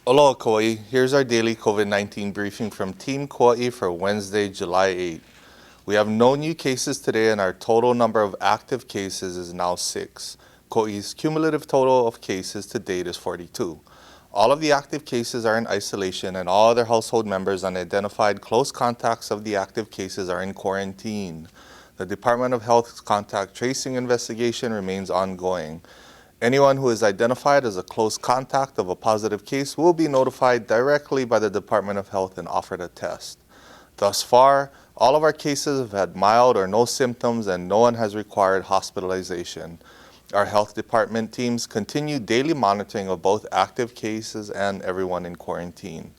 Aloha Kauai, here's our daily COVID-19 briefing from Team Kauai for Wednesday, July 8. We have no new cases today and our total number of active cases is now 6. Kauai's cumulative total of cases to date is 42. All of the active cases are in isolation and all other household members unidentified close contacts of the active cases are in quarantine. The Department of Health's contact tracing investigation remains ongoing. Anyone who is identified as a close contact of a positive case will be notified directly by the Department of Health and offered a test. Thus far, all of our cases have had mild or no symptoms and no one has required hospitalization. Our health department teams continue daily monitoring of both active cases and everyone in quarantine.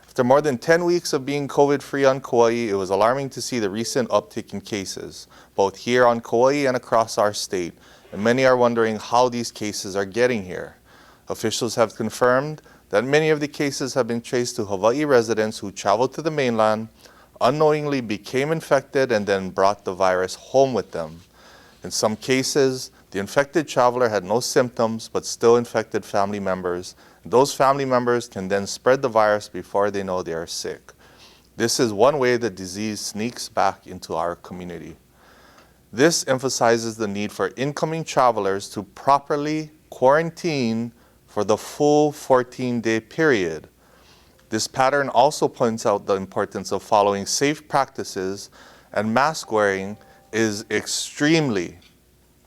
After more than 10 weeks of being COVID-free on Kauai, it was alarming to see the recent uptick in cases, both here on Kauai and across our state. And many are wondering how these cases are getting here. Officials have confirmed that many of the cases have been traced to Hawaii residents who traveled to the mainland, unknowingly became infected, and then brought the virus home with them. In some cases, the infected traveler had no symptoms but still infected family members. Those family members can then spread the virus before they know they are sick. This is one way the disease sneaks back into our community. This emphasizes the need for incoming travelers to properly quarantine for the full 14-day period. This pattern also points out the importance of following safe practices, and mask wearing is extremely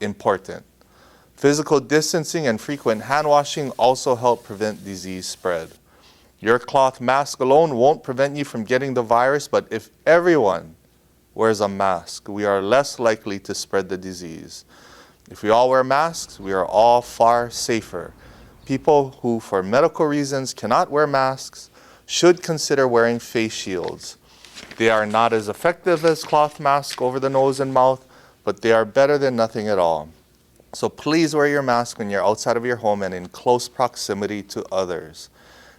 important. Physical distancing and frequent hand washing also help prevent disease spread. Your cloth mask alone won't prevent you from getting the virus, but if everyone wears a mask, we are less likely to spread the disease. If we all wear masks, we are all far safer. People who, for medical reasons, cannot wear masks should consider wearing face shields. They are not as effective as cloth masks over the nose and mouth, but they are better than nothing at all. So please wear your mask when you're outside of your home and in close proximity to others.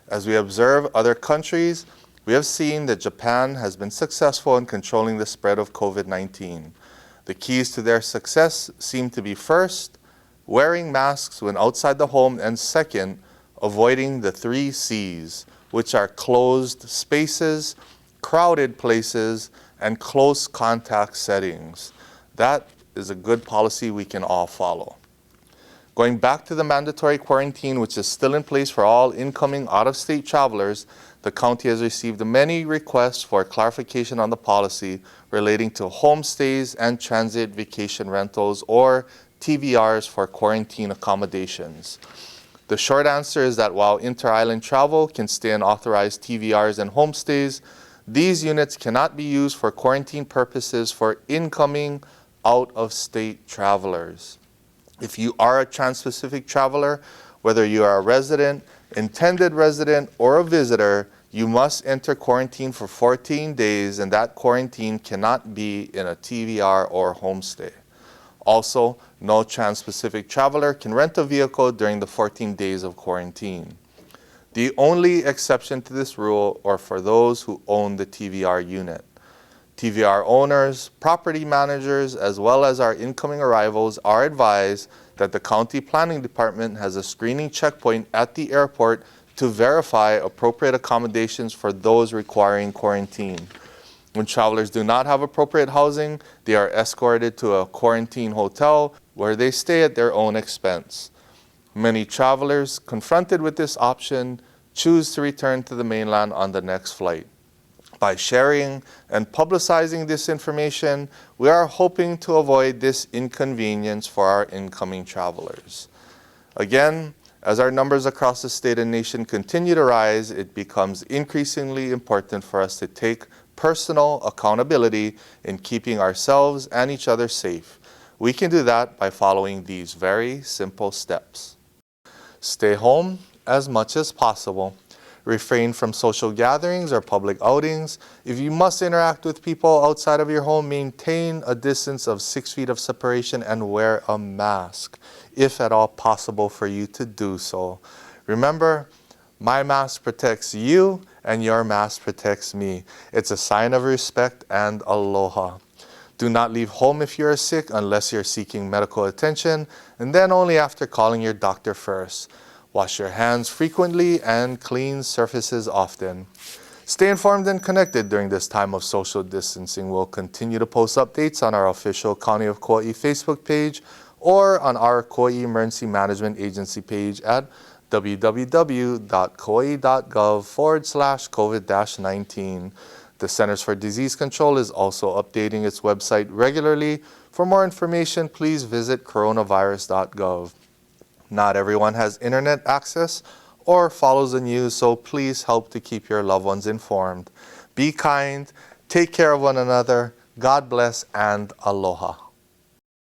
As we observe other countries, we have seen that Japan has been successful in controlling the spread of COVID-19. The keys to their success seem to be first, wearing masks when outside the home, and second, avoiding the 3 C's, which are closed spaces, crowded places, and close contact settings. That is a good policy we can all follow. Going back to the mandatory quarantine, which is still in place for all incoming out-of-state travelers, the county has received many requests for clarification on the policy relating to homestays and transit vacation rentals, or TVRs, for quarantine accommodations. The short answer is that while inter-island travel can stay in authorized TVRs and homestays, these units cannot be used for quarantine purposes for incoming out-of-state travelers. If you are a Trans-Pacific traveler, whether you are a resident, intended resident, or a visitor, you must enter quarantine for 14 days, and that quarantine cannot be in a TVR or homestay. Also, no Trans-Pacific traveler can rent a vehicle during the 14 days of quarantine. The only exception to this rule are for those who own the TVR unit. TVR owners, property managers, as well as our incoming arrivals are advised that the County Planning Department has a screening checkpoint at the airport to verify appropriate accommodations for those requiring quarantine. When travelers do not have appropriate housing, they are escorted to a quarantine hotel where they stay at their own expense. Many travelers confronted with this option choose to return to the mainland on the next flight. By sharing and publicizing this information, we are hoping to avoid this inconvenience for our incoming travelers. Again, as our numbers across the state and nation continue to rise, it becomes increasingly important for us to take personal accountability in keeping ourselves and each other safe. We can do that by following these very simple steps. Stay home as much as possible. Refrain from social gatherings or public outings. If you must interact with people outside of your home, maintain a distance of 6 feet of separation and wear a mask, if at all possible for you to do so. Remember, my mask protects you and your mask protects me. It's a sign of respect and aloha. Do not leave home if you are sick unless you're seeking medical attention, and then only after calling your doctor first. Wash your hands frequently and clean surfaces often. Stay informed and connected during this time of social distancing. We'll continue to post updates on our official County of Kauai Facebook page or on our Kauai Emergency Management Agency page at www.kauai.gov/COVID-19. The Centers for Disease Control is also updating its website regularly. For more information, please visit coronavirus.gov. Not everyone has internet access or follows the news, so please help to keep your loved ones informed. Be kind, take care of one another, God bless, and aloha.